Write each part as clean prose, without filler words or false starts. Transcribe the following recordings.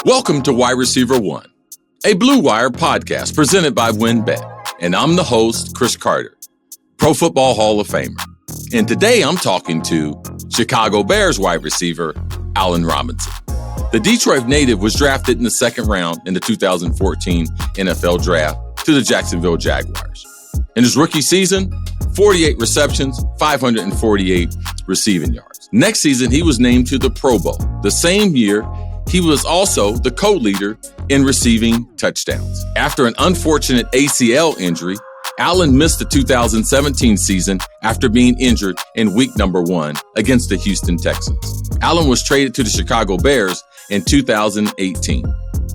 Welcome to Wide Receiver One, a Blue Wire podcast presented by WinBet. And I'm the host, Chris Carter, Pro Football Hall of Famer. And today I'm talking to Chicago Bears wide receiver, Allen Robinson. The Detroit native was drafted in the second round in the 2014 NFL Draft to the Jacksonville Jaguars. In his rookie season, 48 receptions, 548 receiving yards. Next season, he was named to the Pro Bowl. The same year, he was also the co-leader in receiving touchdowns. After an unfortunate ACL injury, Allen missed the 2017 season after being injured in week number 1 against the Houston Texans. Allen was traded to the Chicago Bears in 2018.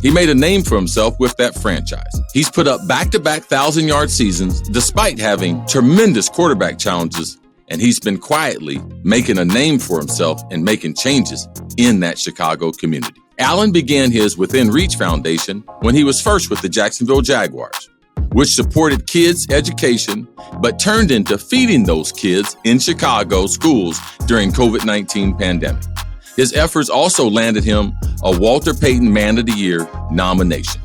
He made a name for himself with that franchise. He's put up back-to-back 1,000-yard seasons despite having tremendous quarterback challenges, and he's been quietly making a name for himself and making changes in that Chicago community. Allen began his Within Reach Foundation when he was first with the Jacksonville Jaguars, which supported kids' education, but turned into feeding those kids in Chicago schools during COVID-19 pandemic. His efforts also landed him a Walter Payton Man of the Year nomination.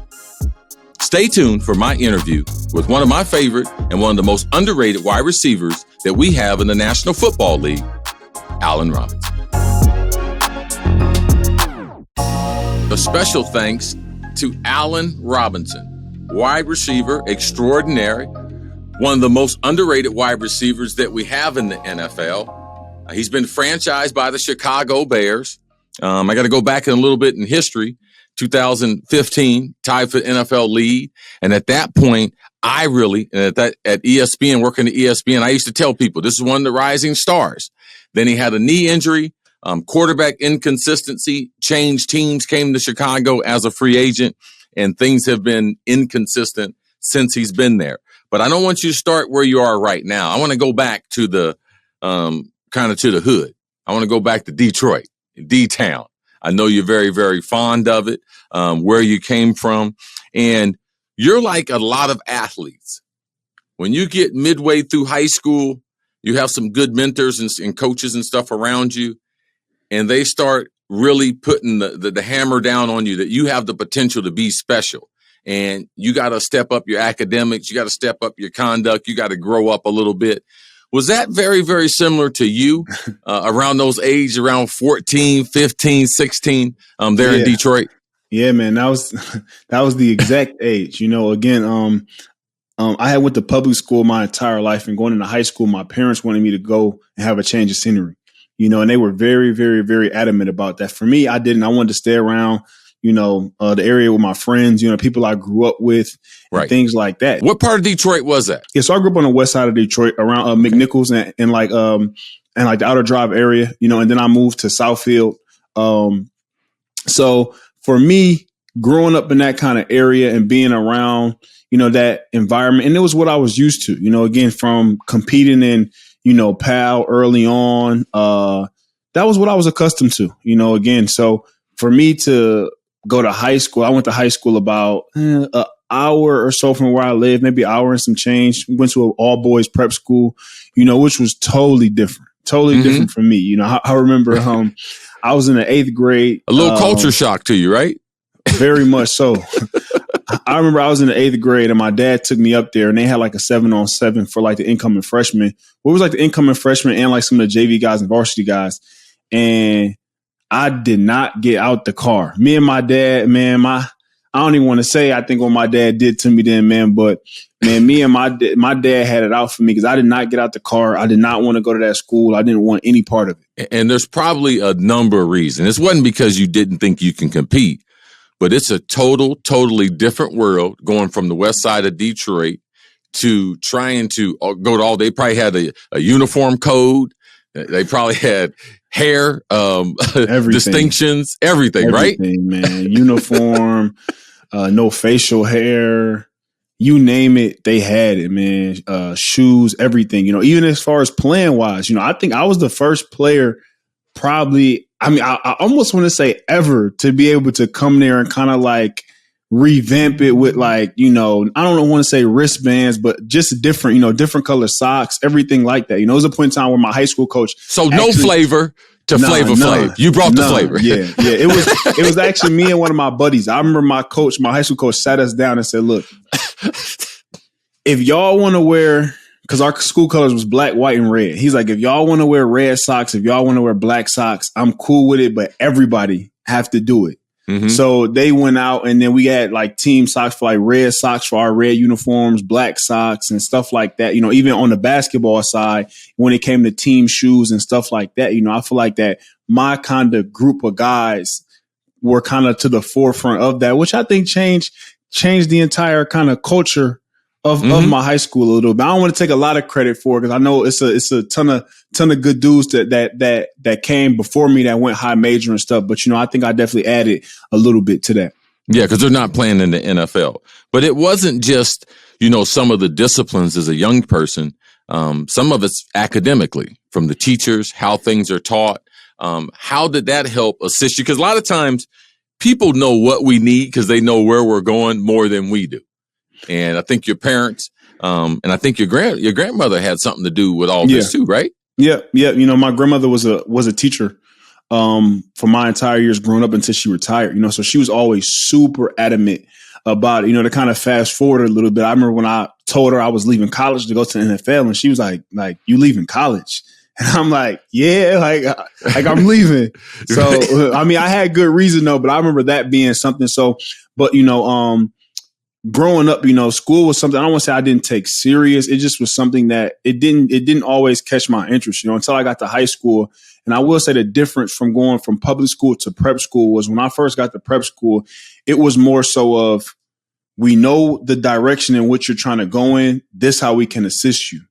Stay tuned for my interview with one of my favorite and one of the most underrated wide receivers that we have in the National Football League, Allen Robinson. A special thanks to Allen Robinson, wide receiver extraordinary, one of the most underrated wide receivers that we have in the NFL. He's been franchised by the Chicago Bears. I got to go back in a little bit in history. 2015, tied for NFL lead. And at that point, at ESPN, working at ESPN, I used to tell people this is one of the rising stars. Then he had a knee injury, quarterback inconsistency, changed teams, came to Chicago as a free agent, and things have been inconsistent since he's been there. But I don't want you to start where you are right now. I want to go back to the kind of to the hood. I want to go back to Detroit, D-Town. I know you're very, very fond of it, where you came from. And you're like a lot of athletes. When you get midway through high school, you have some good mentors and coaches and stuff around you, and they start really putting the hammer down on you that you have the potential to be special. And you got to step up your academics. You got to step up your conduct. You got to grow up a little bit. Was that very, very similar to you around those ages, around 14, 15, 16 there in Detroit? Yeah, man, that was the exact age. You know, again, I had went to public school my entire life, and going into high school, my parents wanted me to go and have a change of scenery, you know, and they were very, very, very adamant about that. For me, I didn't. I wanted to stay around, you know, the area with my friends, you know, people I grew up with, and things like that. What part of Detroit was that? Yeah, so I grew up on the west side of Detroit, around McNichols and like the Outer Drive area, you know, and then I moved to Southfield. So for me, growing up in that kind of area and being around, you know, that environment, and it was what I was used to, you know, again, from competing in, you know, PAL early on, that was what I was accustomed to, you know, again. So for me to go to high school, I went to high school about an hour or so from where I live, maybe an hour and some change. Went to an all boys prep school, you know, which was totally different different from me. You know, I remember I was in the 8th grade. A little culture shock to you, right? Very much so. I remember I was in the 8th grade and my dad took me up there and they had like a 7-on-7 for like the incoming freshmen. Well, it was like the incoming freshmen and like some of the JV guys and varsity guys. And I did not get out the car. Me and my dad, man, I don't even want to say I think what my dad did to me then, man. But man, me and my dad had it out for me because I did not get out the car. I did not want to go to that school. I didn't want any part of it. And there's probably a number of reasons. This wasn't because you didn't think you can compete, but it's a totally different world going from the west side of Detroit to trying to go to all. They probably had a uniform code. They probably had hair, distinctions, everything, right? Man. Uniform, no facial hair, you name it, they had it, man. Shoes, everything, you know, even as far as playing wise, you know, I think I was the first player probably, I almost want to say ever to be able to come there and kind of like revamp it with like, you know, I don't want to say wristbands, but just different, you know, different color socks, everything like that. You know, it was a point in time where my high school coach. So no flavor, to Flavor Flav. You brought the flavor. Yeah. It was actually me and one of my buddies. I remember my high school coach sat us down and said, look, if y'all want to wear, because our school colors was black, white, and red. He's like, if y'all want to wear red socks, if y'all want to wear black socks, I'm cool with it, but everybody have to do it. Mm-hmm. So they went out, and then we had like team socks for like red socks for our red uniforms, black socks and stuff like that. You know, even on the basketball side, when it came to team shoes and stuff like that, you know, I feel like that my kind of group of guys were kind of to the forefront of that, which I think changed the entire kind of culture of my high school a little bit. I don't want to take a lot of credit for it, because I know it's a ton of good dudes that came before me that went high major and stuff. But, you know, I think I definitely added a little bit to that. Yeah, because they're not playing in the NFL. But it wasn't just, you know, some of the disciplines as a young person. Some of it's academically, from the teachers, how things are taught. How did that help assist you? Because a lot of times people know what we need because they know where we're going more than we do. And I think your parents, and I think your grandmother had something to do with all this too, right? Yeah. You know, my grandmother was a teacher for my entire years growing up until she retired. You know, so she was always super adamant about it. You know, to kind of fast forward a little bit. I remember when I told her I was leaving college to go to the NFL, and she was like, you leaving college? And I'm like, yeah, like I'm leaving. So I mean, I had good reason though, but I remember that being something. So, but you know, growing up, you know, school was something I don't want to say I didn't take serious. It just was something that it didn't always catch my interest, you know, until I got to high school. And I will say the difference from going from public school to prep school was when I first got to prep school, it was more so of, we know the direction in which you're trying to go in. This how we can assist you.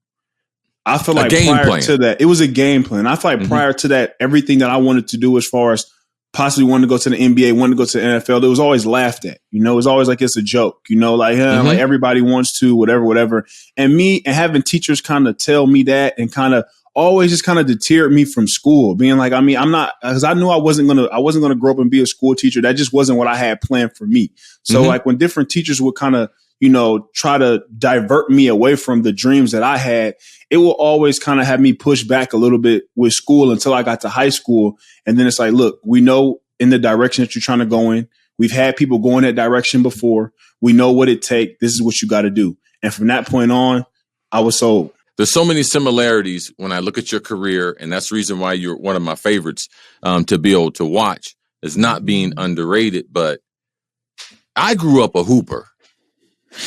I feel like prior to that, it was a game plan. I feel like prior to that, everything that I wanted to do as far as possibly wanting to go to the NBA, wanting to go to the NFL, it was always laughed at. You know, it was always like it's a joke, you know, like, like everybody wants to, whatever. And having teachers kind of tell me that and kind of always just kind of deterred me from school, being like, I mean, I'm not, because I knew I wasn't going to grow up and be a school teacher. That just wasn't what I had planned for me. So like when different teachers would kind of, you know, try to divert me away from the dreams that I had, it will always kind of have me push back a little bit with school until I got to high school. And then it's like, look, we know in the direction that you're trying to go in. We've had people go in that direction before. We know what it takes. This is what you got to do. And from that point on, I was sold. There's so many similarities when I look at your career, and that's the reason why you're one of my favorites to be able to watch, is not being underrated. But I grew up a hooper.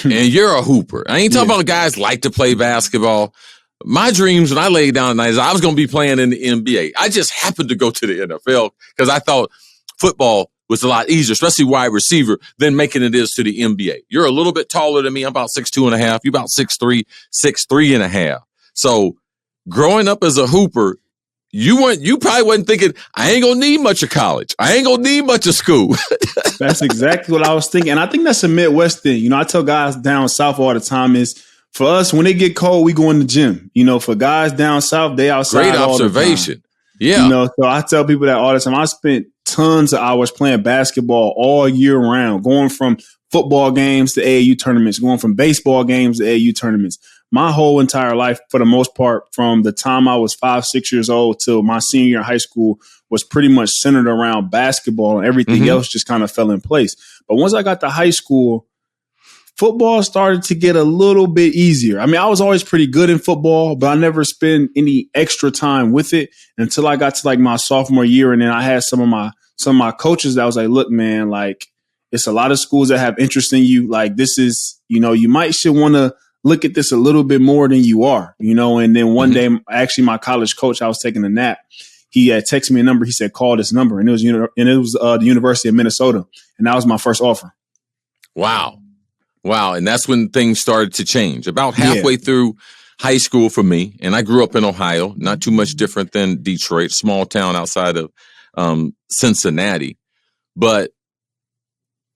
And you're a hooper. I ain't talking about guys like to play basketball. My dreams when I laid down at night is I was going to be playing in the NBA. I just happened to go to the NFL because I thought football was a lot easier, especially wide receiver, than making it is to the NBA. You're a little bit taller than me. I'm about 6'2.5". You're about 6'3", 6'3.5". So growing up as a hooper, you probably wasn't thinking, I ain't gonna need much of college. I ain't gonna need much of school. That's exactly what I was thinking. And I think that's a Midwest thing. You know, I tell guys down south all the time is, for us, when it get cold, we go in the gym. You know, for guys down south, they outside. Great observation. Yeah. You know, so I tell people that all the time. I spent tons of hours playing basketball all year round, going from football games to AAU tournaments, going from baseball games to AAU tournaments. My whole entire life, for the most part, from the time I was 5, 6 years old till my senior year in high school, was pretty much centered around basketball, and everything else just kind of fell in place. But once I got to high school, football started to get a little bit easier. I mean, I was always pretty good in football, but I never spent any extra time with it until I got to like my sophomore year. And then I had some of my coaches that was like, look, man, like it's a lot of schools that have interest in you. Like this is, you know, you should want to look at this a little bit more than you are, you know. And then one day, actually my college coach, I was taking a nap. He had texted me a number. He said, call this number. And it was the University of Minnesota. And that was my first offer. Wow. And that's when things started to change. About halfway through high school for me, and I grew up in Ohio, not too much different than Detroit, small town outside of Cincinnati. But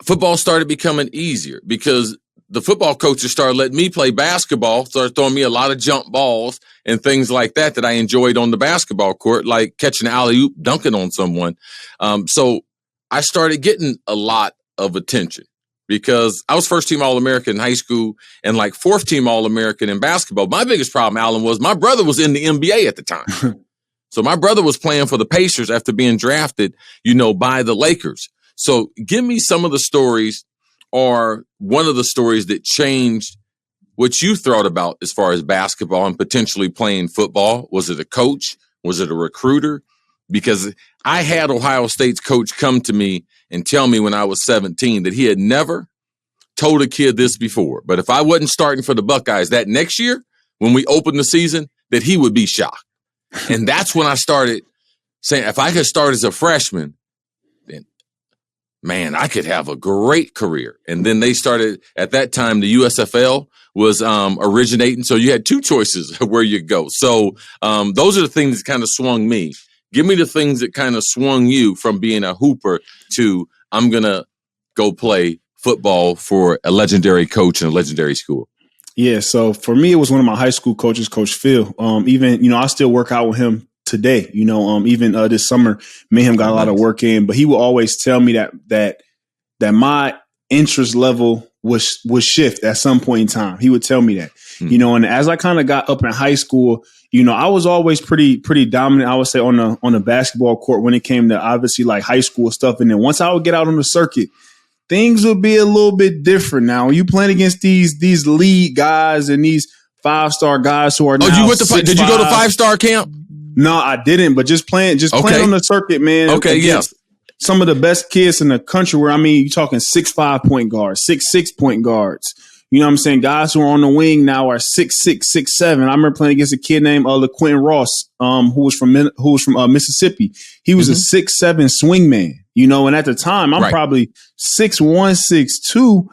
football started becoming easier because the football coaches started letting me play basketball, started throwing me a lot of jump balls and things like that I enjoyed on the basketball court, like catching an alley-oop, dunking on someone. So I started getting a lot of attention because I was first team All-American in high school and like fourth team All-American in basketball. My biggest problem, Alan, was my brother was in the NBA at the time. So my brother was playing for the Pacers after being drafted, by the Lakers. So give me some of the stories or one of the stories that changed what you thought about as far as basketball and potentially playing football. Was it a coach? Was it a recruiter? Because I had Ohio State's coach come to me and tell me when I was 17 that he had never told a kid this before. But if I wasn't starting for the Buckeyes that next year, when we opened the season, that he would be shocked. And that's when I started saying, if I could start as a freshman, then, man, I could have a great career. And then they started, at that time, the USFL was originating. So you had two choices of where you go. So those are the things that kind of swung me. Give me the things that kind of swung you from being a hooper to I'm going to go play football for a legendary coach in a legendary school. Yeah, so for me, it was one of my high school coaches, Coach Phil. Even, I still work out with him today. Even this summer, me and him got a lot of work in. But he would always tell me that my interest level would shift at some point in time. He would tell me that, and as I kind of got up in high school, I was always pretty dominant, I would say, on the basketball court when it came to obviously like high school stuff. And then once I would get out on the circuit, things would be a little bit different. Now, you playing against these league guys and these 5-star guys who are now. Oh, you went to did you go to 5-star camp? No, I didn't. But just playing on the circuit, man. Okay, yes. Some of the best kids in the country. Where you're talking 6'5" point guards, 6'6" point guards. You know what I'm saying? Guys who are on the wing now are 6'6", 6'7". I remember playing against a kid named LaQuentin Ross, who was from Mississippi. He was a 6'7" swingman. And at the time, I'm probably 6'1", 6'2".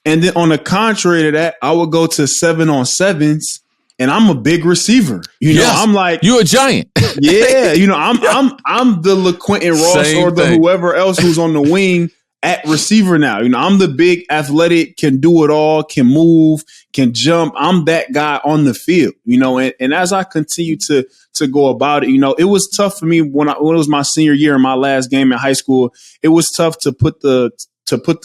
And then on the contrary to that, I would go to 7-on-7s, and I'm a big receiver. I'm like, you're a giant. Yeah, I'm the LaQuentin Ross or the whoever else who's on the wing at receiver now. I'm the big athletic, can do it all, can move, can jump. I'm that guy on the field, and as I continue to go about it, it was tough for me when it was my senior year in my last game in high school. It was tough to put the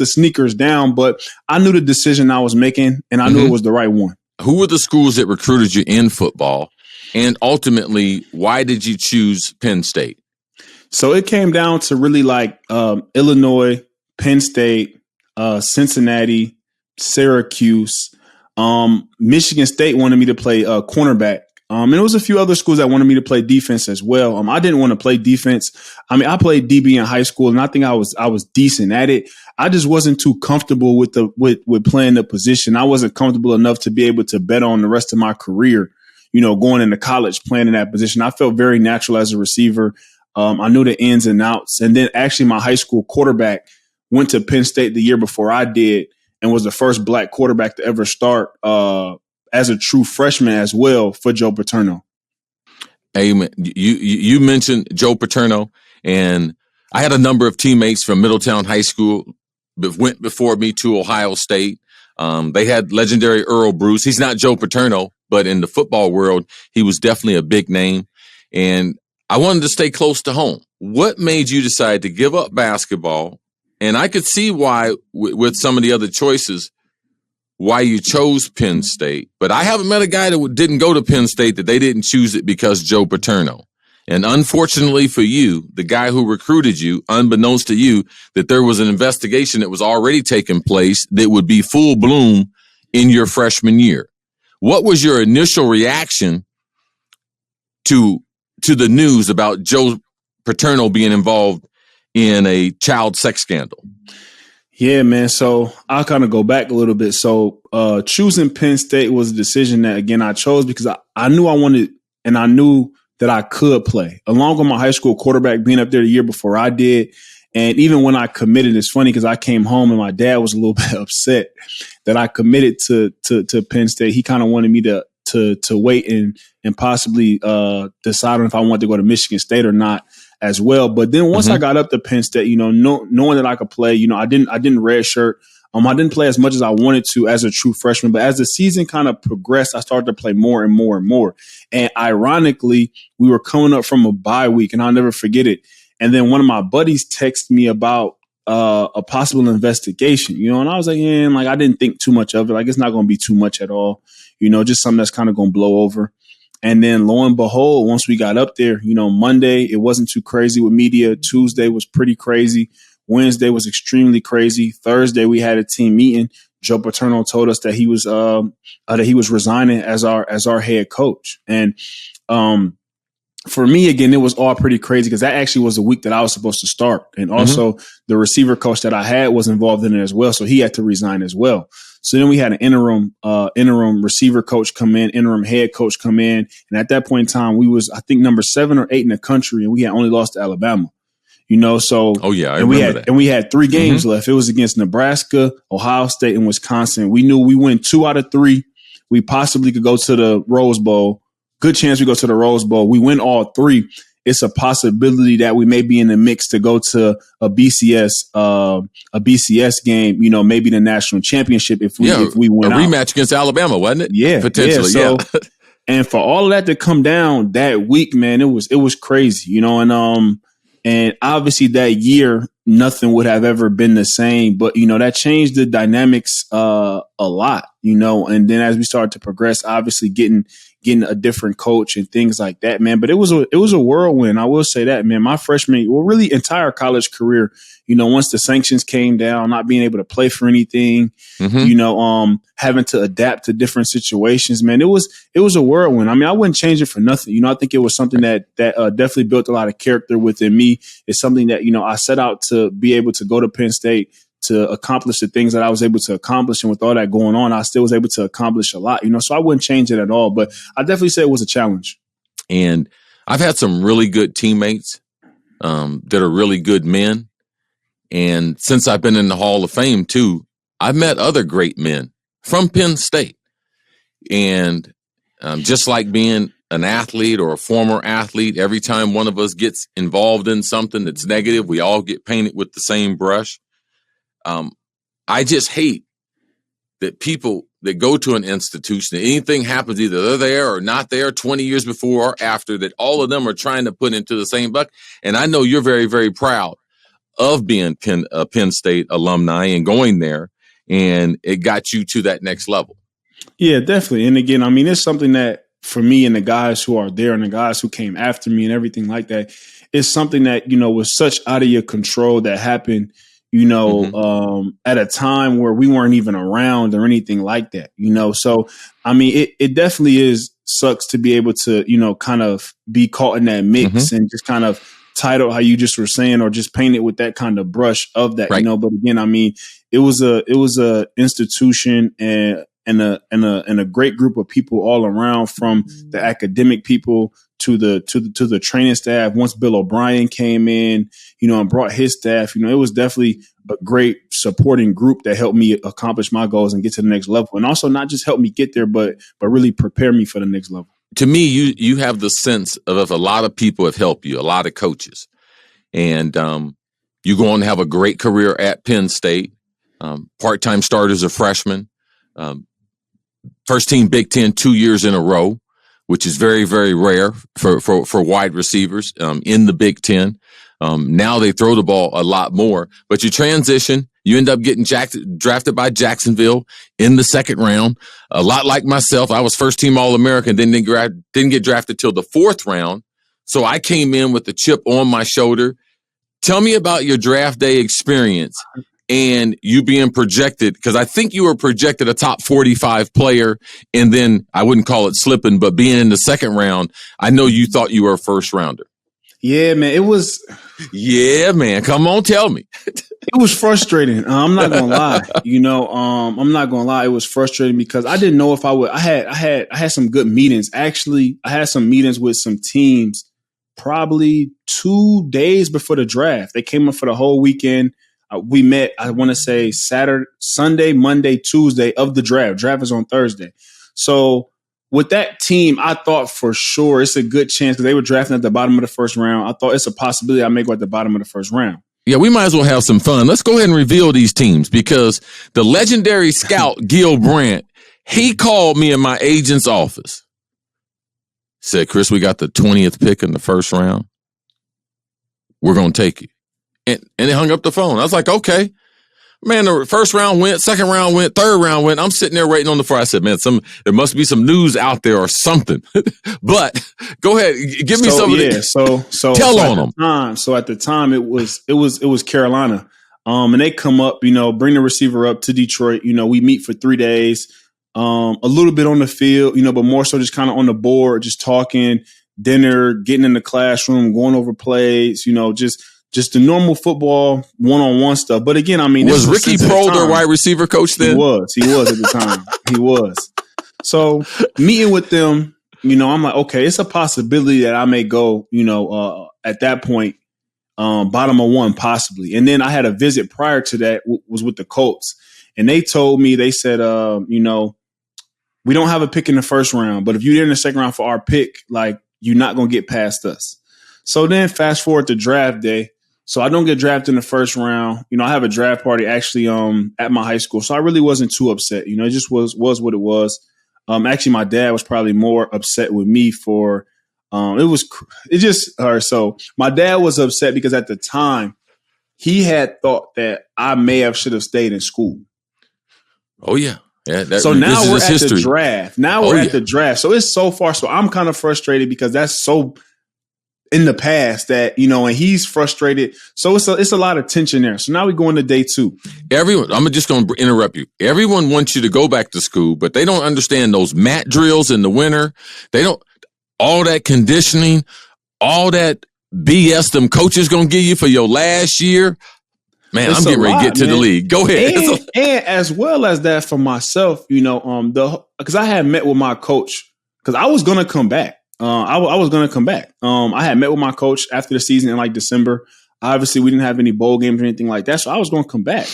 sneakers down, but I knew the decision I was making, and I knew it was the right one. Who were the schools that recruited you in football? And ultimately, why did you choose Penn State? So it came down to really like Illinois, Penn State, Cincinnati, Syracuse, Michigan State wanted me to play cornerback. And there was a few other schools that wanted me to play defense as well. I didn't want to play defense. I played DB in high school, and I think I was decent at it. I just wasn't too comfortable with playing the position. I wasn't comfortable enough to be able to bet on the rest of my career, going into college, playing in that position. I felt very natural as a receiver. I knew the ins and outs. And then actually my high school quarterback went to Penn State the year before I did and was the first black quarterback to ever start as a true freshman as well for Joe Paterno. Amen. You mentioned Joe Paterno, and I had a number of teammates from Middletown High School that went before me to Ohio State. They had legendary Earl Bruce. He's not Joe Paterno, but in the football world, he was definitely a big name. And I wanted to stay close to home. What made you decide to give up basketball? And I could see why, with some of the other choices, why you chose Penn State. But I haven't met a guy that didn't go to Penn State that they didn't choose it because Joe Paterno. And unfortunately for you, the guy who recruited you, unbeknownst to you, that there was an investigation that was already taking place that would be full bloom in your freshman year. What was your initial reaction to the news about Joe Paterno being involved in a child sex scandal? Yeah, man. So I'll kind of go back a little bit. So choosing Penn State was a decision that, again, I chose because I knew I wanted, and I knew that I could play. Along with my high school quarterback being up there the year before I did. And even when I committed, it's funny because I came home and my dad was a little bit upset that I committed to Penn State. He kind of wanted me to wait and possibly decide on if I wanted to go to Michigan State or not as well. But then once I got up to Penn State, knowing that I could play, I didn't redshirt. I didn't play as much as I wanted to as a true freshman, but as the season kind of progressed, I started to play more and more and more. And ironically, we were coming up from a bye week, and I'll never forget it. And then one of my buddies texted me about a possible investigation, and I was like, I didn't think too much of it. Like, it's not going to be too much at all, just something that's kind of going to blow over. And then lo and behold, once we got up there, Monday, it wasn't too crazy with media. Tuesday was pretty crazy. Wednesday was extremely crazy. Thursday, we had a team meeting. Joe Paterno told us that he was resigning as our head coach. And for me, again, it was all pretty crazy because that actually was the week that I was supposed to start. And also the receiver coach that I had was involved in it as well. So he had to resign as well. So then we had an interim receiver coach come in, interim head coach come in. And at that point in time, we was, I think, number 7 or 8 in the country, and we had only lost to Alabama. So I remember that. And we had 3 games left. It was against Nebraska, Ohio State, and Wisconsin. We knew we win 2 out of 3. We possibly could go to the Rose Bowl. Good chance we go to the Rose Bowl. We win all 3. It's a possibility that we may be in the mix to go to a BCS game. Maybe the national championship if we win a rematch against Alabama, wasn't it? Yeah, potentially. Yeah. So, and for all of that to come down that week, man, it was crazy. And obviously that year, nothing would have ever been the same. But, that changed the dynamics a lot, and then as we started to progress, obviously getting a different coach and things like that, man. But it was a whirlwind. I will say that, man. My freshman, really entire college career, once the sanctions came down, not being able to play for anything, having to adapt to different situations, man, it was a whirlwind. I mean, I wouldn't change it for nothing. I think it was something that definitely built a lot of character within me. It's something that, I set out to be able to go to Penn State to accomplish the things that I was able to accomplish. And with all that going on, I still was able to accomplish a lot, so I wouldn't change it at all. But I definitely say it was a challenge. And I've had some really good teammates that are really good men. And since I've been in the Hall of Fame, too, I've met other great men from Penn State. And just like being an athlete or a former athlete, every time one of us gets involved in something that's negative, we all get painted with the same brush. I just hate that people that go to an institution, anything happens, either they're there or not there 20 years before or after, that all of them are trying to put into the same bucket. And I know you're very, very proud of being a Penn State alumni and going there, and it got you to that next level. Yeah, definitely. And again, I mean, it's something that for me and the guys who are there and the guys who came after me and everything like that, it's something that, was such out of your control that happened, at a time where we weren't even around or anything like that, So, I mean, it definitely sucks to be able to, kind of be caught in that mix and just kind of title how you just were saying, or just paint it with that kind of brush of that, right. But again, I mean, it was a institution and a great group of people all around, from the academic people to the training staff. Once Bill O'Brien came in, and brought his staff, it was definitely a great supporting group that helped me accomplish my goals and get to the next level. And also not just help me get there, but really prepare me for the next level. To me, you have the sense of if a lot of people have helped you, a lot of coaches, and you go on to have a great career at Penn State, part-time start as a freshman, first team Big Ten 2 years in a row, which is very, very rare for wide receivers in the Big Ten. Now they throw the ball a lot more, but you transition, you end up getting drafted by Jacksonville in the 2nd round. A lot like myself, I was first team All-American, didn't get drafted till the 4th round. So I came in with the chip on my shoulder. Tell me about your draft day experience and you being projected, because I think you were projected a top 45 player, and then I wouldn't call it slipping, but being in the 2nd round, I know you thought you were a first rounder. Yeah, man, it was. Yeah, man, come on, tell me. It was frustrating. I'm not gonna lie. I'm not gonna lie. It was frustrating because I didn't know if I would. I had some good meetings. Actually, I had some meetings with some teams probably 2 days before the draft. They came up for the whole weekend. We met, I want to say Sunday, Monday, Tuesday of the draft. Draft is on Thursday. So with that team, I thought for sure it's a good chance because they were drafting at the bottom of the 1st round. I thought it's a possibility I may go at the bottom of the 1st round. Yeah, we might as well have some fun. Let's go ahead and reveal these teams, because the legendary scout Gil Brandt, he called me in my agent's office. Said, Chris, we got the 20th pick in the 1st round. We're going to take you. And they hung up the phone. I was like, okay. Man, the first round went, second round went, third round went. I'm sitting there waiting on the floor. I said, man, there must be some news out there or something. But go ahead, give me some of it. So tell on them. So at the time, it was Carolina, and they come up, bring the receiver up to Detroit. We meet for 3 days, a little bit on the field, but more so just kind of on the board, just talking, dinner, getting in the classroom, going over plays, just the normal football one-on-one stuff. But again, I mean, was Ricky Prohl their wide receiver coach then? He was at the time. He was. So meeting with them, I'm like, okay, it's a possibility that I may go, at that point, bottom of one possibly. And then I had a visit prior to that was with the Colts. And they told me, they said, we don't have a pick in the first round, but if you're in the second round for our pick, like, you're not going to get past us. So then fast forward to draft day. So I don't get drafted in the first round. I have a draft party actually at my high school. So I really wasn't too upset. It just was what it was. Actually, my dad was probably more upset with me for so my dad was upset because at the time he had thought that I should have stayed in school. Oh, yeah. So now we're at the draft. The draft. So it's so far. So I'm kind of frustrated because that's so in the past that, and he's frustrated. So it's a lot of tension there. So now we go into day 2. I'm just going to interrupt you. Everyone wants you to go back to school, but they don't understand those mat drills in the winter. All that conditioning, all that BS them coaches going to give you for your last year. Man, I'm getting ready to get to the league. Go ahead. And as well as that for myself, because I had met with my coach because I was going to come back. I was going to come back. I had met with my coach after the season in like December. Obviously, we didn't have any bowl games or anything like that. So I was going to come back.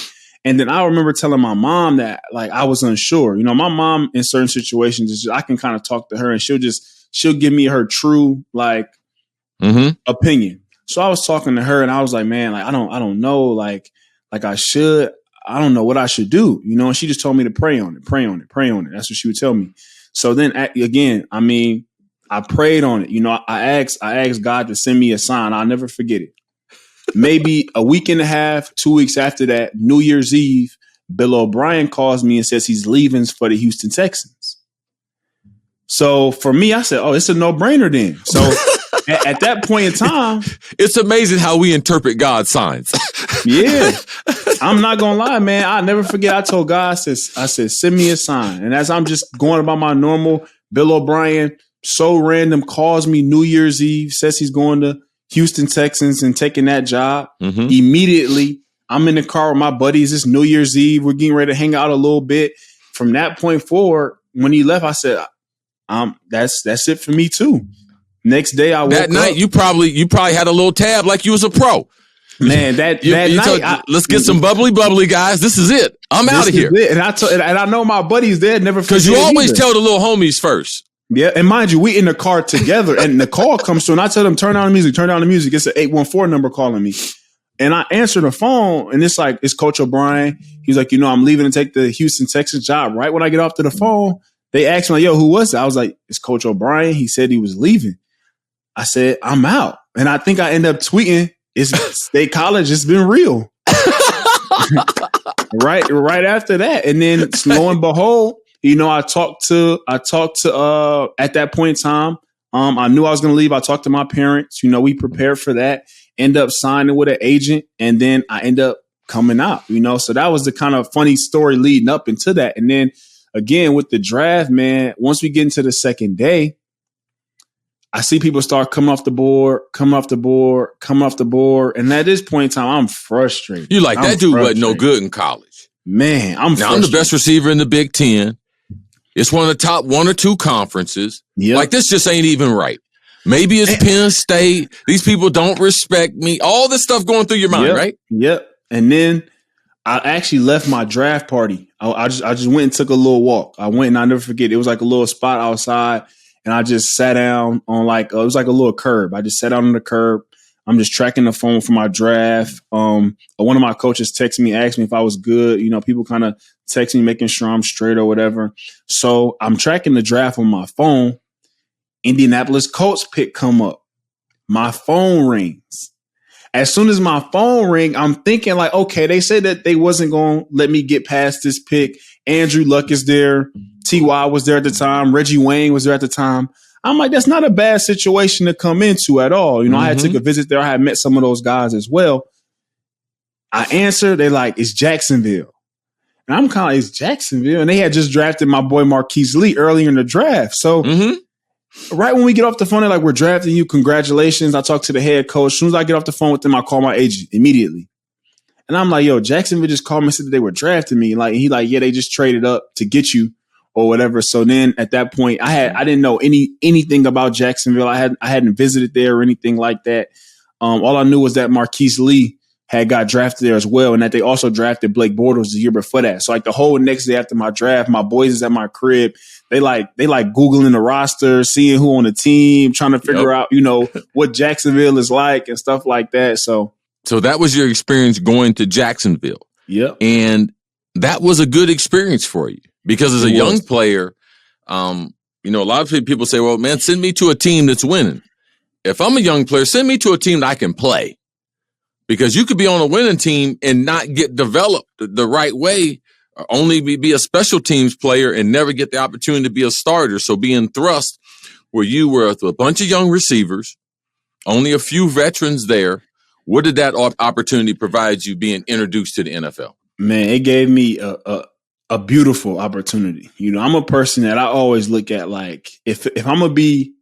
And then I remember telling my mom that like I was unsure. My mom in certain situations, I can kind of talk to her and she'll give me her true opinion. So I was talking to her and I was like, man, like, I don't know. Like I don't know what I should do, and she just told me to pray on it. That's what she would tell me. So then again, I mean, I prayed on it. I asked God to send me a sign. I'll never forget it. Maybe a week and a half, 2 weeks after that, New Year's Eve, Bill O'Brien calls me and says he's leaving for the Houston Texans. So for me, I said, oh, it's a no-brainer then. So at that point in time. It's amazing how we interpret God's signs. Yeah. I'm not going to lie, man. I'll never forget. I told God, I said, send me a sign. And as I'm just going about my normal, Bill O'Brien, so random, calls me New Year's Eve, says he's going to Houston Texans and taking that job. Mm-hmm. Immediately, I'm in the car with my buddies. It's New Year's Eve. We're getting ready to hang out a little bit. From that point forward, when he left, I said, that's it for me too. Next day, I woke up. That night, you probably had a little tab like you was a pro. Man, that night, let's get some bubbly, guys. This is it. I'm out of here. And I know my buddies there never forget. Because you always tell the little homies first. Yeah, and mind you, we in the car together, and the call comes through, and I tell them, turn down the music. It's an 814 number calling me. And I answer the phone, and it's Coach O'Brien. He's like, I'm leaving to take the Houston Texans job. Right when I get off to the phone, they asked me, like, yo, who was it? I was like, it's Coach O'Brien. He said he was leaving. I said, I'm out. And I think I end up tweeting, it's State College. It's been real. right after that. And then lo and behold, I talked to at that point in time, I knew I was going to leave. I talked to my parents, we prepared for that, end up signing with an agent. And then I end up coming out, so that was the kind of funny story leading up into that. And then again, with the draft, man, once we get into the second day, I see people start coming off the board. And at this point in time, I'm frustrated. You like, that dude wasn't no good in college. Man, I'm the best receiver in the Big Ten. It's one of the top 1 or 2 conferences. Yep. Like, this just ain't even right. Maybe it's Penn State. These people don't respect me. All this stuff going through your mind, right? Yep. And then I actually left my draft party. I just went and took a little walk. I went and I'll never forget. It was like a little spot outside. And I just sat down on it was like a little curb. I just sat down on the curb. I'm just tracking the phone for my draft. One of my coaches texted me, asked me if I was good. People kind of text me, making sure I'm straight or whatever. So I'm tracking the draft on my phone. Indianapolis Colts pick come up. My phone rings. As soon as my phone ring, I'm thinking like, okay, they said that they wasn't going to let me get past this pick. Andrew Luck is there. T.Y. was there at the time. Reggie Wayne was there at the time. I'm like, that's not a bad situation to come into at all. You know, I had took a visit there. I had met some of those guys as well. I answered. They like, it's Jacksonville. And I'm kind of like, it's Jacksonville. And they had just drafted my boy Marquise Lee earlier in the draft. So right when we get off the phone, they're like, we're drafting you. Congratulations. I talked to the head coach. As soon as I get off the phone with them, I call my agent immediately. And I'm like, yo, Jacksonville just called me and said that they were drafting me. Like, he like, yeah, they just traded up to get you or whatever. So then at that point, I didn't know anything about Jacksonville. I hadn't visited there or anything like that. All I knew was that Marquise Lee had got drafted there as well, and that they also drafted Blake Bortles the year before that. So like the whole next day after my draft, my boys is at my crib. They like Googling the roster, seeing who on the team, trying to figure out, you know, what Jacksonville is like and stuff like that. So that was your experience going to Jacksonville. Yep. And that was a good experience for you because as a young player, you know, a lot of people say, well, man, send me to a team that's winning. If I'm a young player, send me to a team that I can play. Because you could be on a winning team and not get developed the right way, or only be a special teams player and never get the opportunity to be a starter. So being thrust where you were with a bunch of young receivers, only a few veterans there, what did that opportunity provide you being introduced to the NFL? Man, it gave me a beautiful opportunity. You know, I'm a person that I always look at like, if I'm going to be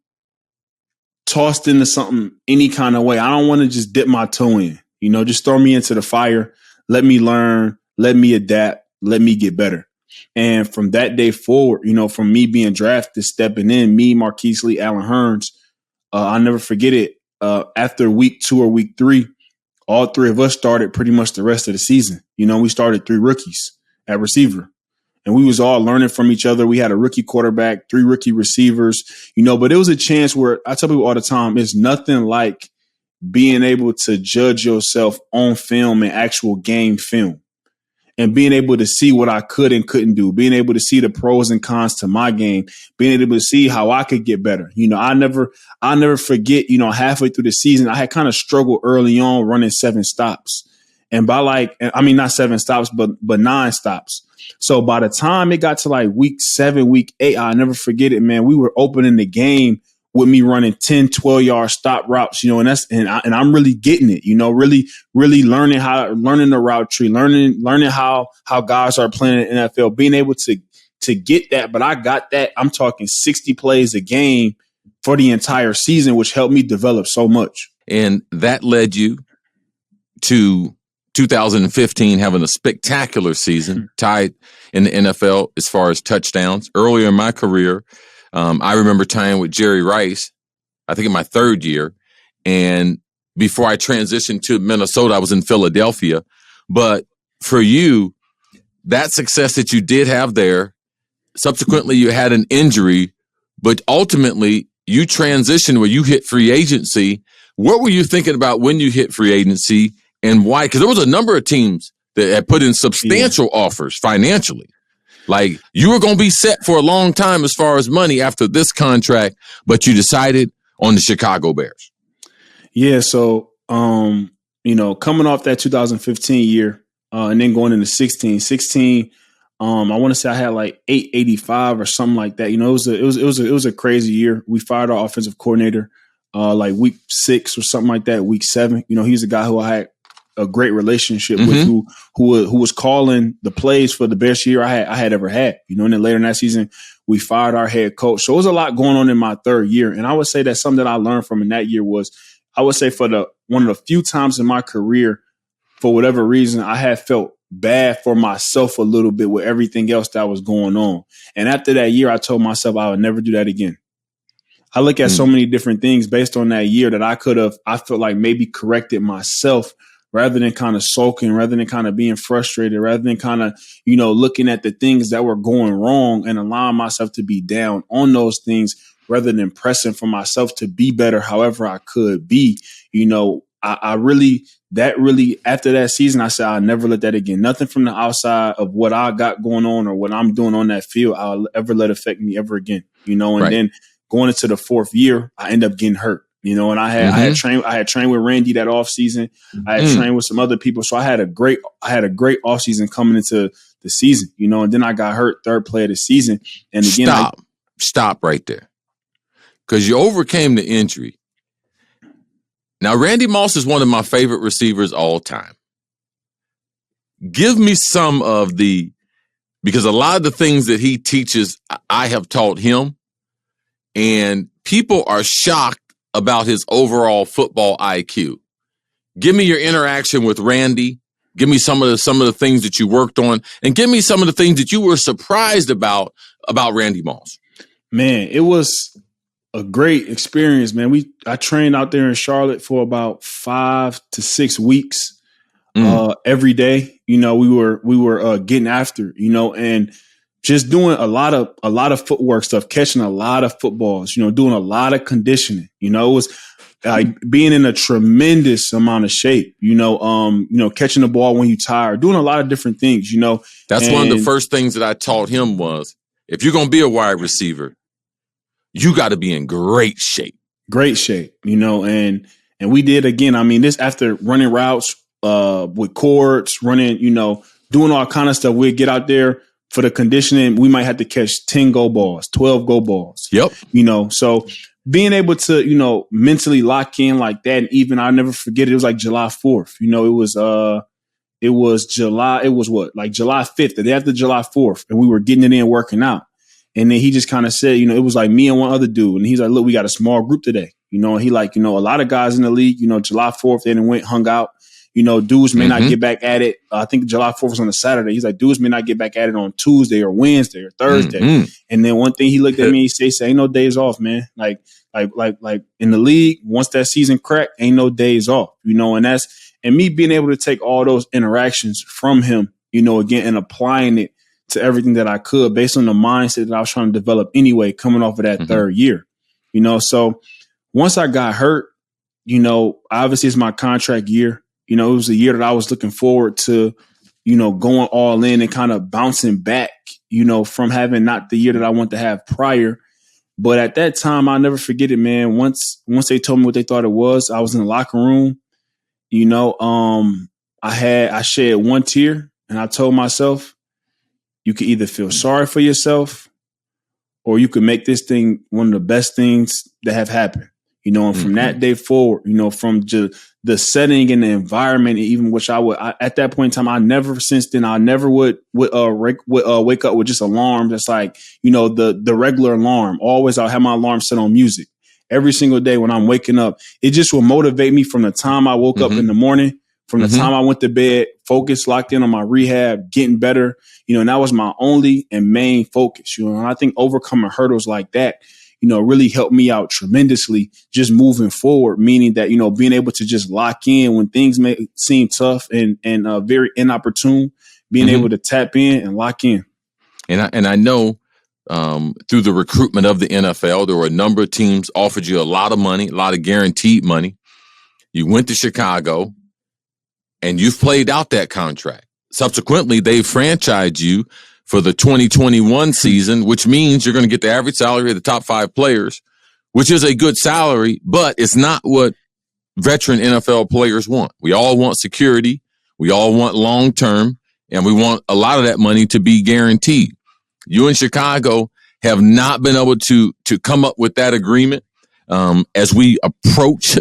tossed into something any kind of way, I don't want to just dip my toe in. You know, just throw me into the fire. Let me learn. Let me adapt. Let me get better. And from that day forward, you know, from me being drafted, stepping in, me, Marquise Lee, Allen Hurns, I'll never forget it. After week 2 or week 3, all 3 of us started pretty much the rest of the season. You know, we started 3 rookies at receiver. And we was all learning from each other. We had a rookie quarterback, 3 rookie receivers, you know, but it was a chance where I tell people all the time, it's nothing like being able to judge yourself on film and actual game film and being able to see what I could and couldn't do, being able to see the pros and cons to my game, being able to see how I could get better. You know, I'll never forget, you know, halfway through the season, I had kind of struggled early on running 7 stops. And by not 7 stops, but 9 stops. So by the time it got to like week 7, week 8, I'll never forget it, man. We were opening the game with me running 10, 12-yard stop routes, you know, and I'm really getting it, you know, really learning the route tree, learning how guys are playing in the NFL, being able to get that. But I got that. I'm talking 60 plays a game for the entire season, which helped me develop so much. And that led you to 2015 having a spectacular season, tied in the NFL as far as touchdowns. Earlier in my career, I remember tying with Jerry Rice, I think in my 3rd year. And before I transitioned to Minnesota, I was in Philadelphia. But for you, that success that you did have there, subsequently you had an injury, but ultimately you transitioned where you hit free agency. What were you thinking about when you hit free agency and why? Because there was a number of teams that had put in substantial offers financially. Like you were going to be set for a long time as far as money after this contract, but you decided on the Chicago Bears. Yeah. So, you know, coming off that 2015 year and then going into 16, I want to say I had like 885 or something like that. You know, it was a crazy year. We fired our offensive coordinator like week 6 or something like that. Week 7, you know, he's a guy who I had a great relationship with, who was calling the plays for the best year I had ever had. You know, and then later in that season, we fired our head coach. So it was a lot going on in my 3rd year. And I would say that something that I learned from in that year was, I would say for one of the few times in my career, for whatever reason, I had felt bad for myself a little bit with everything else that was going on. And after that year, I told myself I would never do that again. I look at so many different things based on that year that I felt like maybe corrected myself rather than kind of sulking, rather than kind of being frustrated, rather than kind of, you know, looking at the things that were going wrong and allowing myself to be down on those things rather than pressing for myself to be better however I could be. You know, after that season, I said, I'll never let that again. Nothing from the outside of what I got going on or what I'm doing on that field, I'll ever let affect me ever again, you know, and then going into the 4th year, I end up getting hurt. You know, and I had trained with Randy that off season. I had trained with some other people. So I had a great off season coming into the season, you know, and then I got hurt third play of the season. And again, stop right there. Because you overcame the injury. Now, Randy Moss is one of my favorite receivers all time. Give me some of because a lot of the things that he teaches, I have taught him. And people are shocked about his overall football IQ. Give me your interaction with Randy. Give me some of the things that you worked on, and give me some of the things that you were surprised about Randy Moss. Man, it was a great experience, man. I trained out there in Charlotte for about 5 to 6 weeks. Every day, you know, we were getting after, you know, and just doing a lot of footwork stuff, catching a lot of footballs, you know, doing a lot of conditioning. You know, it was being in a tremendous amount of shape, you know, catching the ball when you're tired, doing a lot of different things, you know. That's one of the first things that I taught him was, if you're going to be a wide receiver, you got to be in great shape. Great shape, you know, and we did again. I mean, this after running routes with cords, running, you know, doing all kind of stuff. We'd get out there for the conditioning. We might have to catch 10 go balls, 12 go balls. Yep. You know, so being able to, you know, mentally lock in like that. And even I'll never forget it. It was like July 4th. You know, it was July 5th, the day after July 4th. And we were getting it in, working out. And then he just kind of said, you know, it was like me and one other dude. And he's like, look, we got a small group today. You know, and he like, you know, a lot of guys in the league, you know, July 4th, they done went, hung out. You know, dudes may not get back at it. I think July 4th was on a Saturday. He's like, dudes may not get back at it on Tuesday or Wednesday or Thursday. And then one thing he looked at me, he said, ain't no days off, man. Like in the league, once that season cracked, ain't no days off, you know, and me being able to take all those interactions from him, you know, again, and applying it to everything that I could based on the mindset that I was trying to develop anyway, coming off of that third year, you know. So once I got hurt, you know, obviously it's my contract year. You know, it was a year that I was looking forward to, you know, going all in and kind of bouncing back, you know, from having not the year that I want to have prior. But at that time, I'll never forget it, man. Once they told me what they thought it was, I was in the locker room, you know, I shed one tear and I told myself, you could either feel sorry for yourself or you could make this thing one of the best things that have happened. You know, and from that day forward, you know, from the setting and the environment, even which at that point in time, I never would wake up with just alarm. That's like, you know, the regular alarm. Always I'll have my alarm set on music every single day when I'm waking up. It just will motivate me from the time I woke up in the morning, from the time I went to bed, focused, locked in on my rehab, getting better, you know, and that was my only and main focus, you know, and I think overcoming hurdles like that, you know, really helped me out tremendously just moving forward, meaning that, you know, being able to just lock in when things may seem tough and very inopportune, being able to tap in and lock in. And I know through the recruitment of the NFL, there were a number of teams offered you a lot of money, a lot of guaranteed money. You went to Chicago and you've played out that contract. Subsequently, they franchised you for the 2021 season, which means you're going to get the average salary of the top 5 players, which is a good salary, but it's not what veteran NFL players want. We all want security. We all want long-term, and we want a lot of that money to be guaranteed. You in Chicago have not been able to come up with that agreement as we approach,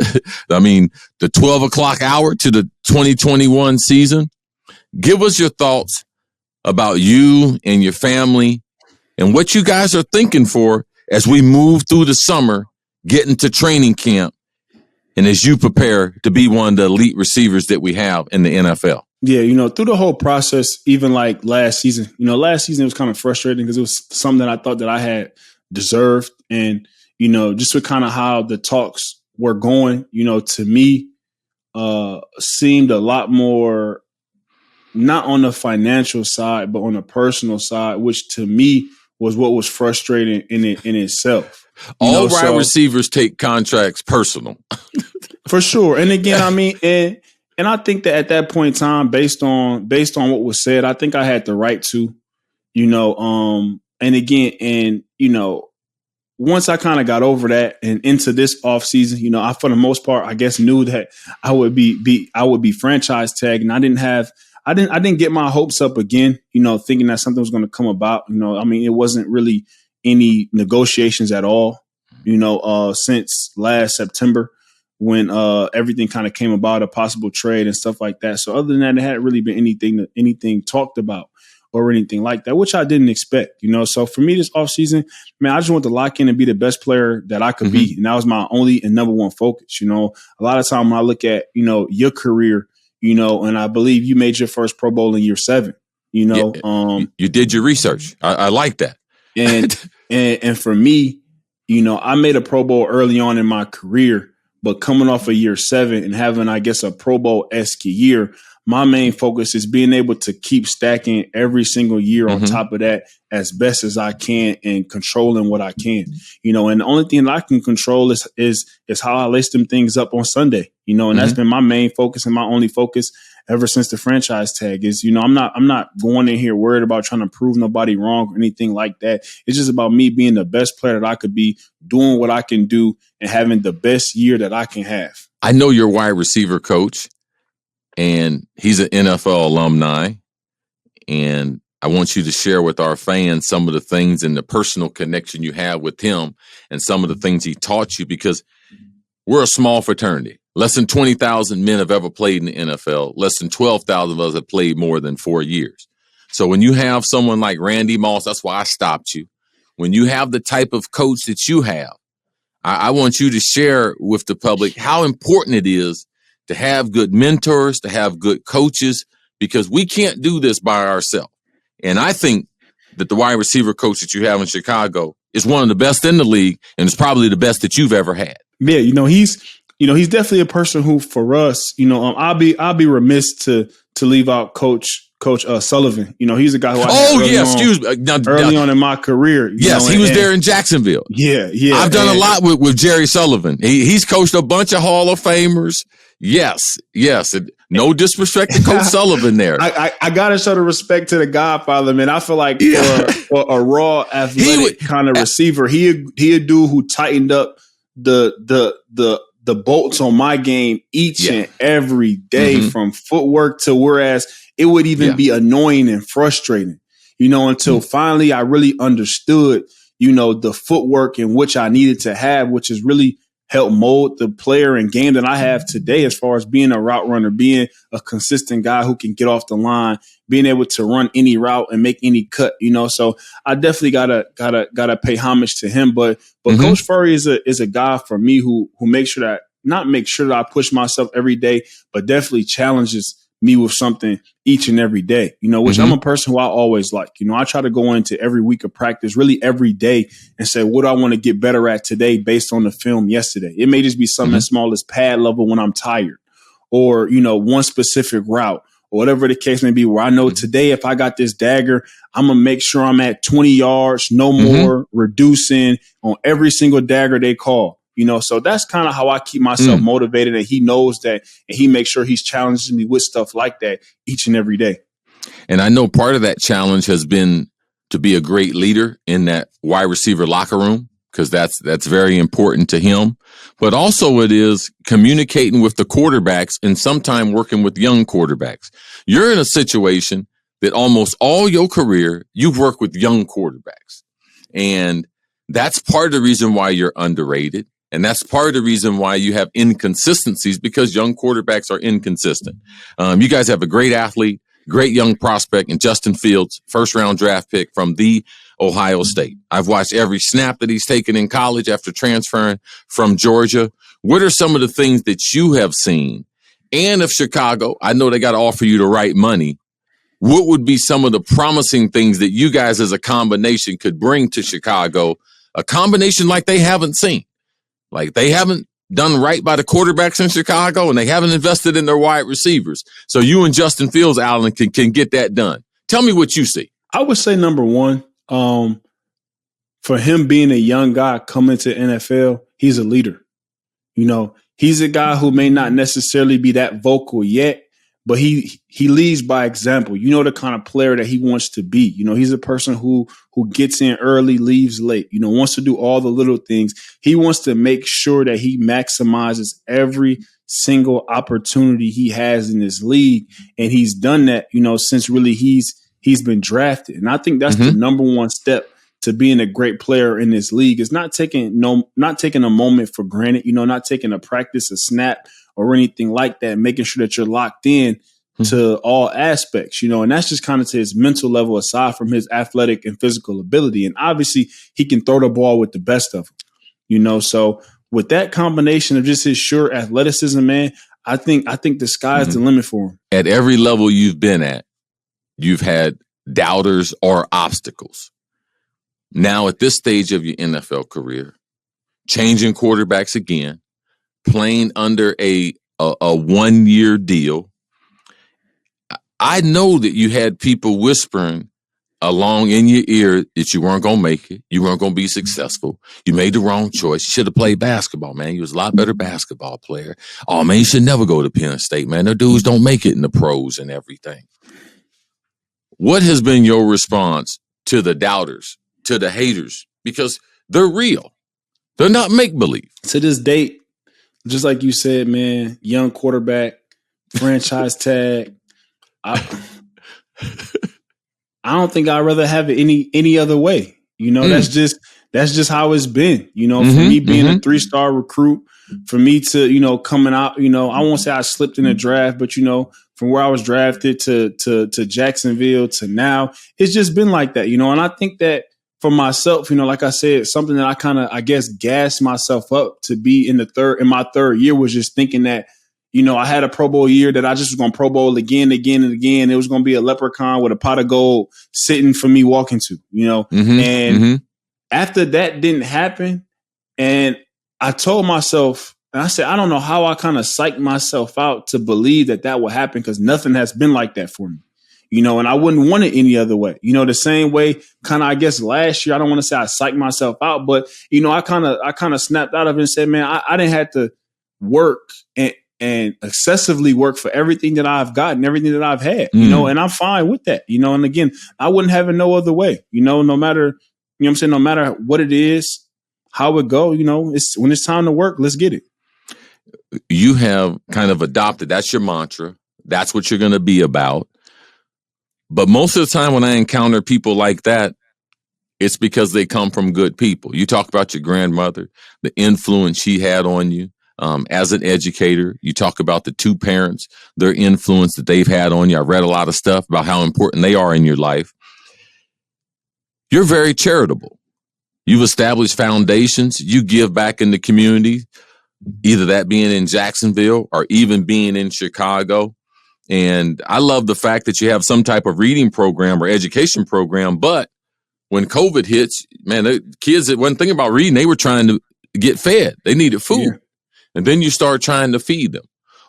the 12 o'clock hour to the 2021 season. Give us your thoughts about you and your family and what you guys are thinking for as we move through the summer, get into training camp, and as you prepare to be one of the elite receivers that we have in the NFL. Yeah, you know, through the whole process, even like last season, it was kind of frustrating because it was something that I thought that I had deserved. And, you know, just with kind of how the talks were going, you know, to me, seemed a lot more not on the financial side, but on the personal side, which to me was what was frustrating in itself. All wide receivers take contracts personal. For sure. And again, and I think that at that point in time, based on what was said, I think I had the right to, you know, and again, and, you know, once I kind of got over that and into this offseason, you know, I, for the most part, I guess knew that I would be franchise tagged, and I didn't get my hopes up again, you know, thinking that something was going to come about. You know, I mean, it wasn't really any negotiations at all, you know, since last September when everything kind of came about, a possible trade and stuff like that. So other than that, it hadn't really been anything talked about or anything like that, which I didn't expect, you know. So for me this offseason, man, I just want to lock in and be the best player that I could be. And that was my only and number one focus. You know, a lot of time when I look at, you know, your career, you know, and I believe you made your first Pro Bowl in year 7, you know. Yeah, you did your research. I like that. And for me, you know, I made a Pro Bowl early on in my career, but coming off of year 7 and having, I guess, a Pro Bowl-esque year, my main focus is being able to keep stacking every single year on top of that as best as I can and controlling what I can, you know. And the only thing that I can control is how I lace them things up on Sunday, you know. And that's been my main focus and my only focus ever since the franchise tag is, you know, I'm not going in here worried about trying to prove nobody wrong or anything like that. It's just about me being the best player that I could be, doing what I can do, and having the best year that I can have. I know you're a wide receiver coach, and he's an NFL alumni. And I want you to share with our fans some of the things and the personal connection you have with him and some of the things he taught you, because we're a small fraternity. Less than 20,000 men have ever played in the NFL. Less than 12,000 of us have played more than 4 years. So when you have someone like Randy Moss, that's why I stopped you. When you have the type of coach that you have, I want you to share with the public how important it is to have good mentors, to have good coaches, because we can't do this by ourselves. And I think that the wide receiver coach that you have in Chicago is one of the best in the league, and it's probably the best that you've ever had. Yeah, he's definitely a person who, for us, I'll be remiss to leave out Coach Sullivan. He's a guy who early on in my career. Yes, he was there in Jacksonville. Yeah. I've done a lot with Jerry Sullivan. He's coached a bunch of Hall of Famers. Yes. No disrespect to Coach Sullivan there. I gotta show the respect to the Godfather, man. I feel like for a raw athletic kind of receiver, he a dude who tightened up the bolts on my game each and every day, from footwork to whereas it would even be annoying and frustrating, until finally I really understood, the footwork in which I needed to have, which has really helped mold the player and game that I have today, as far as being a route runner, being a consistent guy who can get off the line, being able to run any route and make any cut, So I definitely gotta pay homage to him. But Coach Furry is a guy for me who makes sure that, not make sure that I push myself every day, but definitely challenges me with something each and every day, which I'm a person who I always like. I try to go into every week of practice, really every day, and say, what do I want to get better at today based on the film yesterday? It may just be something as small as pad level when I'm tired, or, one specific route, or whatever the case may be, where I know today, if I got this dagger, I'm going to make sure I'm at 20 yards, no more, reducing on every single dagger they call. So that's kind of how I keep myself motivated, and he knows that, and he makes sure he's challenging me with stuff like that each and every day. And I know part of that challenge has been to be a great leader in that wide receiver locker room, because that's very important to him. But also it is communicating with the quarterbacks and sometimes working with young quarterbacks. You're in a situation that almost all your career, you've worked with young quarterbacks. And that's part of the reason why you're underrated. And that's part of the reason why you have inconsistencies, because young quarterbacks are inconsistent. You guys have a great athlete, great young prospect in Justin Fields, first-round draft pick from the Ohio State. I've watched every snap that he's taken in college after transferring from Georgia. What are some of the things that you have seen? And if Chicago, I know they got to offer you the right money, what would be some of the promising things that you guys as a combination could bring to Chicago, a combination like they haven't seen? Like, they haven't done right by the quarterbacks in Chicago, and they haven't invested in their wide receivers. So you and Justin Fields, Allen, can get that done. Tell me what you see. I would say number one, for him being a young guy coming to NFL, he's a leader. He's a guy who may not necessarily be that vocal yet, but he leads by example. You know, the kind of player that he wants to be. You know, he's a person who gets in early, leaves late, you know, wants to do all the little things. He wants to make sure that he maximizes every single opportunity he has in this league. And he's done that, you know, since really he's been drafted. And I think that's the number one step to being a great player in this league, is not taking a moment for granted, you know, not taking a practice, a snap, or anything like that, making sure that you're locked in to all aspects, you know, and that's just kind of to his mental level, aside from his athletic and physical ability. And obviously he can throw the ball with the best of them, you know. So with that combination of just his sure athleticism, man, I think the sky's the limit for him. At every level you've been at, you've had doubters or obstacles. Now at this stage of your NFL career, changing quarterbacks again, playing under a 1-year deal, I know that you had people whispering along in your ear that you weren't going to make it. You weren't going to be successful. You made the wrong choice. You should have played basketball, man. You was a lot better basketball player. Oh, man, you should never go to Penn State, man. Their dudes don't make it in the pros and everything. What has been your response to the doubters, to the haters? Because they're real. They're not make-believe. To this date, just like you said, man, young quarterback, franchise tag. I don't think I'd rather have it any other way. You know, that's just how it's been. You know, for me being a 3-star recruit, for me to, you know, coming out, you know, I won't say I slipped in the draft, but, you know, from where I was drafted to Jacksonville to now, it's just been like that, you know. And I think that for myself, you know, like I said, something that I kind of, I guess, gassed myself up to be in my third year was just thinking that, you know, I had a Pro Bowl year that I just was going to Pro Bowl again. It was going to be a leprechaun with a pot of gold sitting for me walking to, you know. After that didn't happen, and I told myself, and I said, I don't know how I kind of psyched myself out to believe that would happen, because nothing has been like that for me, you know, and I wouldn't want it any other way. You know, the same way kind of, I guess, last year, I don't want to say I psyched myself out, but, you know, I kind of snapped out of it and said, man, I didn't have to work and excessively work for everything that I've gotten, everything that I've had, you know, and I'm fine with that, you know. And again, I wouldn't have it no other way, you know, no matter, you know what I'm saying, no matter what it is, how it go, you know, it's when it's time to work, let's get it. You have kind of adopted, that's your mantra. That's what you're going to be about. But most of the time when I encounter people like that, it's because they come from good people. You talk about your grandmother, the influence she had on you. As an educator, you talk about the two parents, their influence that they've had on you. I read a lot of stuff about how important they are in your life. You're very charitable. You've established foundations. You give back in the community, either that being in Jacksonville or even being in Chicago. And I love the fact that you have some type of reading program or education program. But when COVID hits, man, the kids that wasn't thinking about reading, they were trying to get fed. They needed food. Yeah. And then you start trying to feed them.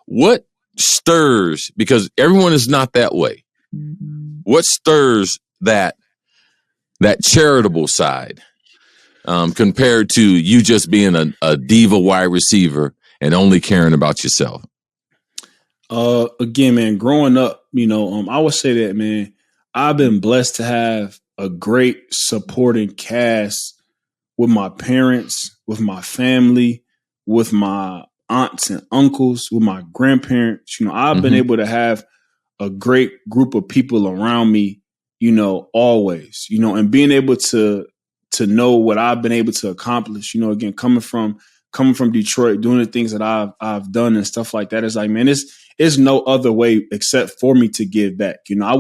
What stirs, because everyone is not that way, what stirs that charitable side compared to you just being a diva wide receiver and only caring about yourself? Again, man, growing up, you know, I would say that, man, I've been blessed to have a great supporting cast with my parents, with my family, with my aunts and uncles, with my grandparents. You know, I've been able to have a great group of people around me, you know, always, you know, and being able to know what I've been able to accomplish, you know, again, coming from Detroit, doing the things that I've done and stuff like that. It's like, man, it's no other way except for me to give back. You know, I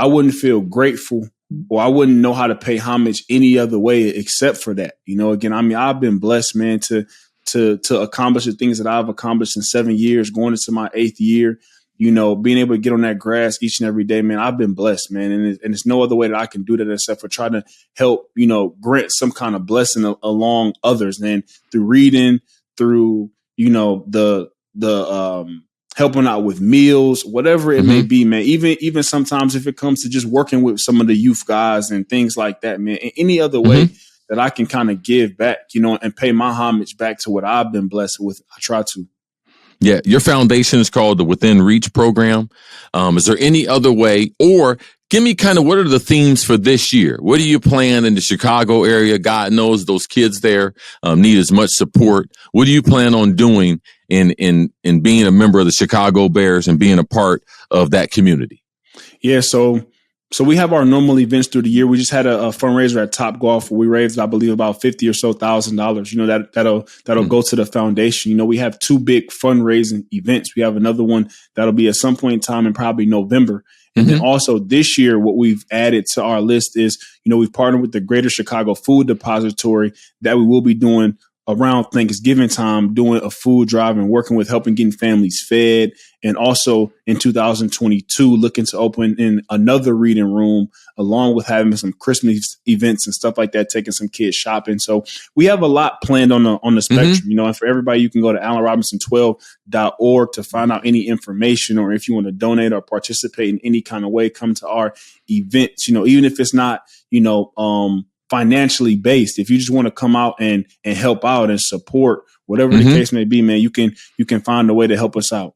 wouldn't feel grateful, or I wouldn't know how to pay homage any other way except for that. You know, again, I mean, I've been blessed, man, to accomplish the things that I've accomplished in 7 years, going into my 8th year, you know, being able to get on that grass each and every day, man. I've been blessed, man. And it's no other way that I can do that except for trying to help, you know, grant some kind of blessing along others. And through reading, through, you know, the helping out with meals, whatever it may be, man. Even sometimes if it comes to just working with some of the youth guys and things like that, man, in any other way that I can kind of give back, you know, and pay my homage back to what I've been blessed with, I try to. Yeah, your foundation is called the Within Reach program. Is there any other way, or give me kind of what are the themes for this year? What do you plan in the Chicago area? God knows those kids there need as much support. What do you plan on doing in being a member of the Chicago Bears and being a part of that community? Yeah, so we have our normal events through the year. We just had a fundraiser at Top Golf where we raised, I believe, about $50,000 or so. You know, that'll go to the foundation. You know, we have two big fundraising events. We have another one that'll be at some point in time in probably November. And then also this year, what we've added to our list is, you know, we've partnered with the Greater Chicago Food Depository that we will be doing around Thanksgiving time, doing a food drive and working with helping getting families fed. And also in 2022, looking to open in another reading room, along with having some Christmas events and stuff like that, taking some kids shopping. So we have a lot planned on the spectrum, you know, and for everybody, you can go to AlanRobinson12.org to find out any information, or if you want to donate or participate in any kind of way, come to our events, you know, even if it's not, you know, financially based. If you just want to come out and help out and support, whatever the case may be, man, you can find a way to help us out.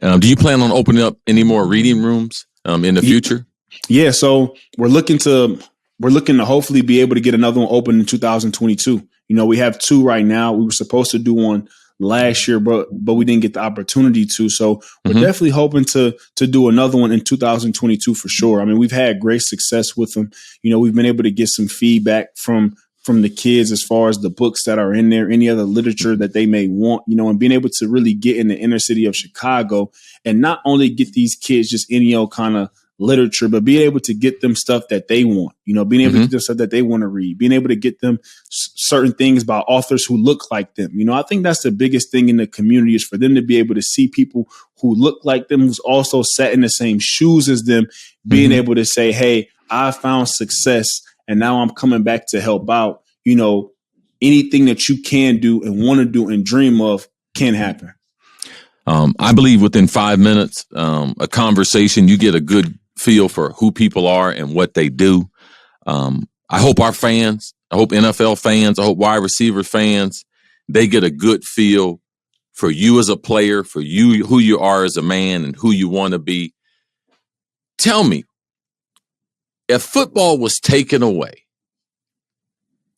Do you plan on opening up any more reading rooms in the future? Yeah, so we're looking to hopefully be able to get another one open in 2022. You know, we have two right now. We were supposed to do one last year, but we didn't get the opportunity to. So we're definitely hoping to do another one in 2022 for sure. I mean, we've had great success with them. You know, we've been able to get some feedback from the kids as far as the books that are in there, any other literature that they may want, you know, and being able to really get in the inner city of Chicago and not only get these kids just any old kind of literature, but being able to get them stuff that they want, you know, being able to get them stuff that they want to read, being able to get them certain things by authors who look like them. You know, I think that's the biggest thing in the community, is for them to be able to see people who look like them, who's also sat in the same shoes as them, being able to say, hey, I found success and now I'm coming back to help out. You know, anything that you can do and want to do and dream of can happen. I believe within 5 minutes, a conversation, you get a good feel for who people are and what they do. I hope our fans, I hope NFL fans, I hope wide receiver fans, they get a good feel for you as a player, for you, who you are as a man and who you want to be. Tell me, if football was taken away,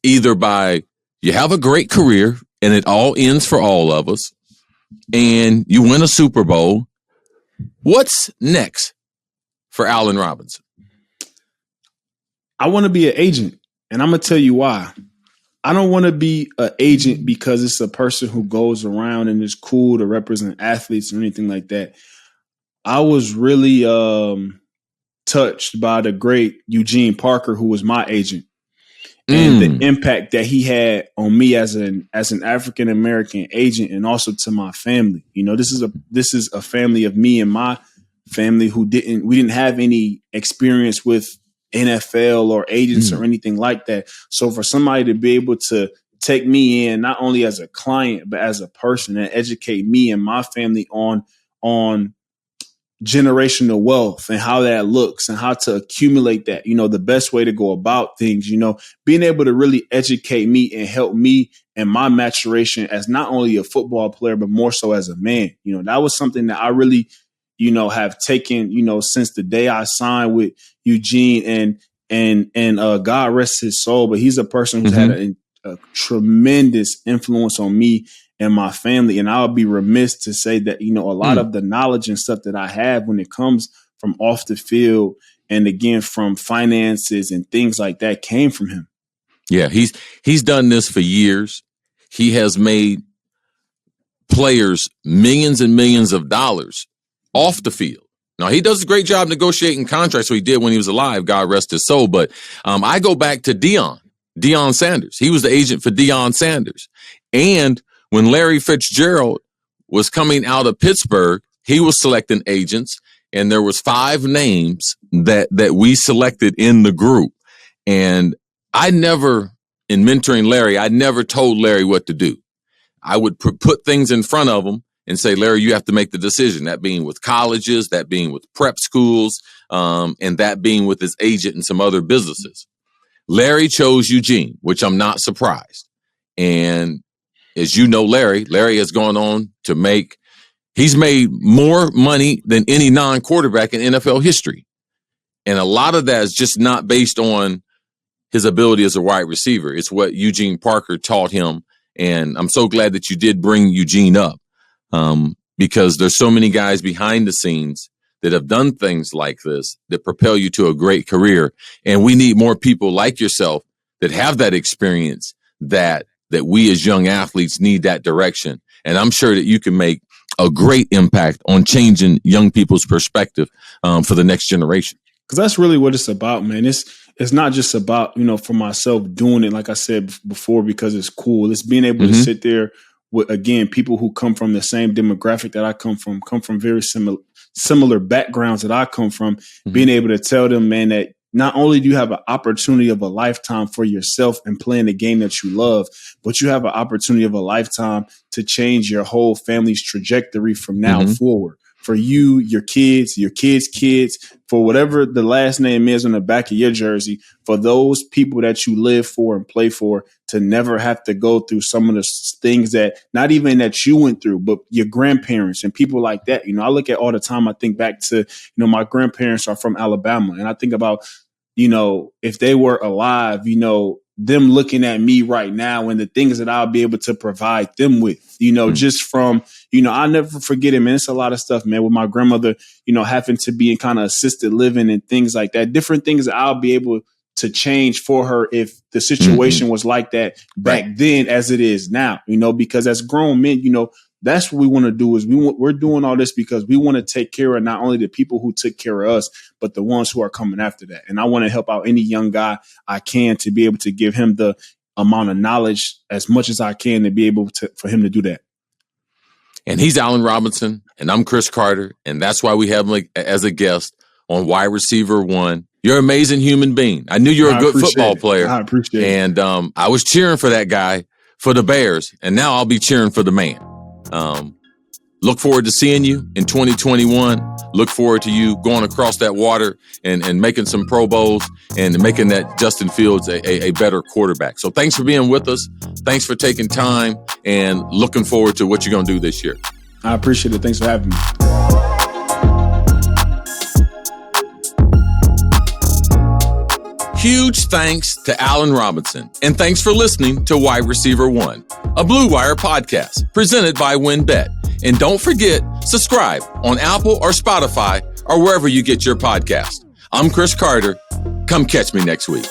either by you have a great career and it all ends for all of us, and you win a Super Bowl, what's next for Allen Robinson? I want to be an agent, and I'm going to tell you why. I don't want to be an agent because it's a person who goes around and is cool to represent athletes or anything like that. I was really touched by the great Eugene Parker, who was my agent, and the impact that he had on me as an African American agent, and also to my family. You know, this is a family of me and my family who we didn't have any experience with NFL or agents or anything like that. So for somebody to be able to take me in, not only as a client, but as a person, and educate me and my family on generational wealth and how that looks and how to accumulate that, you know, the best way to go about things, you know, being able to really educate me and help me and my maturation as not only a football player, but more so as a man. You know, that was something that I really, you know, have taken, you know, since the day I signed with Eugene, and God rest his soul, but he's a person who's had a tremendous influence on me and my family. And I would be remiss to say that, you know, a lot of the knowledge and stuff that I have when it comes from off the field and again, from finances and things like that came from him. Yeah, he's done this for years. He has made players millions and millions of dollars off the field. Now, he does a great job negotiating contracts, so he did when he was alive, God rest his soul. But I go back to Deion Sanders. He was the agent for Deion Sanders. And when Larry Fitzgerald was coming out of Pittsburgh, he was selecting agents, and there was 5 names that we selected in the group. And I never, in mentoring Larry, I never told Larry what to do. I would put things in front of him and say, Larry, you have to make the decision, that being with colleges, that being with prep schools, and that being with his agent and some other businesses. Larry chose Eugene, which I'm not surprised. And as you know, Larry has gone on to he's made more money than any non-quarterback in NFL history. And a lot of that is just not based on his ability as a wide receiver. It's what Eugene Parker taught him. And I'm so glad that you did bring Eugene up, because there's so many guys behind the scenes that have done things like this that propel you to a great career. And we need more people like yourself that have that experience, that we as young athletes need that direction. And I'm sure that you can make a great impact on changing young people's perspective for the next generation. Because that's really what it's about, man. It's not just about, for myself doing it, like I said before, because it's cool. It's being able to sit there with, again, people who come from the same demographic that I come from very similar backgrounds that I come from, being able to tell them, man, that not only do you have an opportunity of a lifetime for yourself and playing the game that you love, but you have an opportunity of a lifetime to change your whole family's trajectory from now forward. For you, your kids' kids, for whatever the last name is on the back of your jersey, for those people that you live for and play for, to never have to go through some of the things that not even that you went through, but your grandparents and people like that. I look at all the time, I think back to, my grandparents are from Alabama, and I think about, if they were alive, them looking at me right now and the things that I'll be able to provide them with, just from, I'll never forget it, man. It's a lot of stuff, man, with my grandmother, having to be in kind of assisted living and things like that, different things that I'll be able to change for her if the situation was like that back then as it is now, because as grown men, that's what we want to do is we're doing all this because we want to take care of not only the people who took care of us, but the ones who are coming after that. And I want to help out any young guy I can to be able to give him the amount of knowledge as much as I can to be able to, for him to do that. And he's Allen Robinson, and I'm Cris Carter, and that's why we have him as a guest on Wide Receiver One. You're an amazing human being. I knew you were a good football player. I appreciate it. And I was cheering for that guy for the Bears, and now I'll be cheering for the man. Look forward to seeing you in 2021. Look forward to you going across that water and making some Pro Bowls and making that Justin Fields a better quarterback. So thanks for being with us. Thanks for taking time, and looking forward to what you're going to do this year. I appreciate it. Thanks for having me. Huge thanks to Allen Robinson, and thanks for listening to Wide Receiver One, a Blue Wire podcast presented by WinBet. And don't forget, subscribe on Apple or Spotify or wherever you get your podcast. I'm Cris Carter. Come catch me next week.